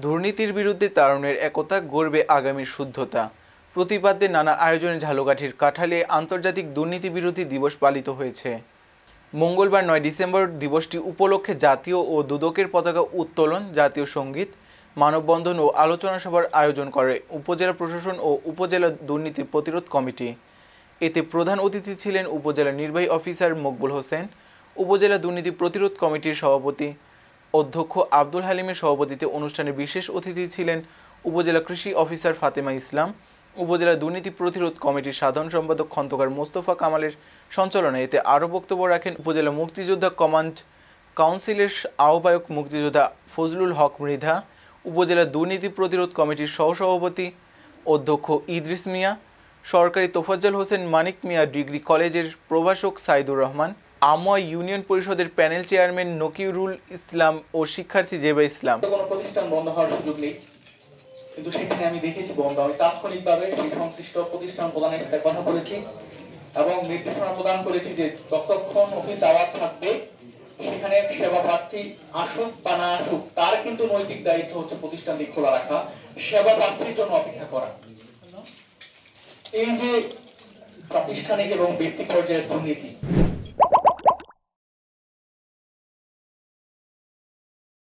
দুর্নীতির বিরুদ্ধে তারুণ্যের একতা, গড়বে আগামীর শুদ্ধতা। প্রতিপাদ্যে নানা আয়োজনে ঝালকাঠির কাঠালে আন্তর্জাতিক দুর্নীতি বিরোধী দিবস পালিত হয়েছে। মঙ্গলবার ৯ ডিসেম্বর দিবসটি উপলক্ষে জাতীয় ও দুদকের পতাকা উত্তোলন, জাতীয় সঙ্গীত, মানববন্ধন ও আলোচনা সভার আয়োজন করে উপজেলা প্রশাসন ও উপজেলা দুর্নীতি প্রতিরোধ কমিটি। এতে প্রধান অতিথি ছিলেন উপজেলা নির্বাহী অফিসার মকবুল হোসেন, উপজেলা দুর্নীতি প্রতিরোধ কমিটির সভাপতি অধ্যক্ষ আব্দুল হালিমের সভাপতিত্বে অনুষ্ঠানে বিশেষ অতিথি ছিলেন উপজেলা কৃষি অফিসার ফাতেমা ইসলাম। উপজেলা দুর্নীতি প্রতিরোধ কমিটির সাধারণ সম্পাদক খন্দকার মোস্তফা কামালের সঞ্চালনায় এতে আরও বক্তব্য রাখেন উপজেলা মুক্তিযোদ্ধা কমান্ড কাউন্সিলের আহ্বায়ক মুক্তিযোদ্ধা ফজলুল হক মৃধা, উপজেলা দুর্নীতি প্রতিরোধ কমিটির সহসভাপতি অধ্যক্ষ ইদ্রিস মিয়া, সরকারি তোফাজ্জল হোসেন মানিক মিয়া ডিগ্রি কলেজের প্রভাষক সাইদুর রহমান, আমোয়া ইউনিয়ন পরিষদের প্যানেল চেয়ারম্যান নকিরুল ইসলাম ও শিক্ষার্থী জেবা ইসলাম। কোনো প্রতিষ্ঠান বন্ধ হওয়ার সুযোগ নেই, কিন্তু সেখানে আমি দেখেছি বন্ধ। আমি তাৎক্ষণিকভাবে সেই সংশ্লিষ্ট প্রতিষ্ঠান প্রধানের সাথে কথা বলেছি এবং নির্দেশনা প্রদান করেছি যে যতক্ষণ অফিস আওয়াজ থাকবে সেখানে সেবা প্রার্থী আসুক বা না আসুক, তার কিন্তু নৈতিক দায়িত্ব হচ্ছে প্রতিষ্ঠানটি খোলা রাখা, সেবা প্রার্থীর জন্য অপেক্ষা করা। এই যে প্রাতিষ্ঠানিক এবং ব্যক্তি পর্যায়ের দুর্নীতি,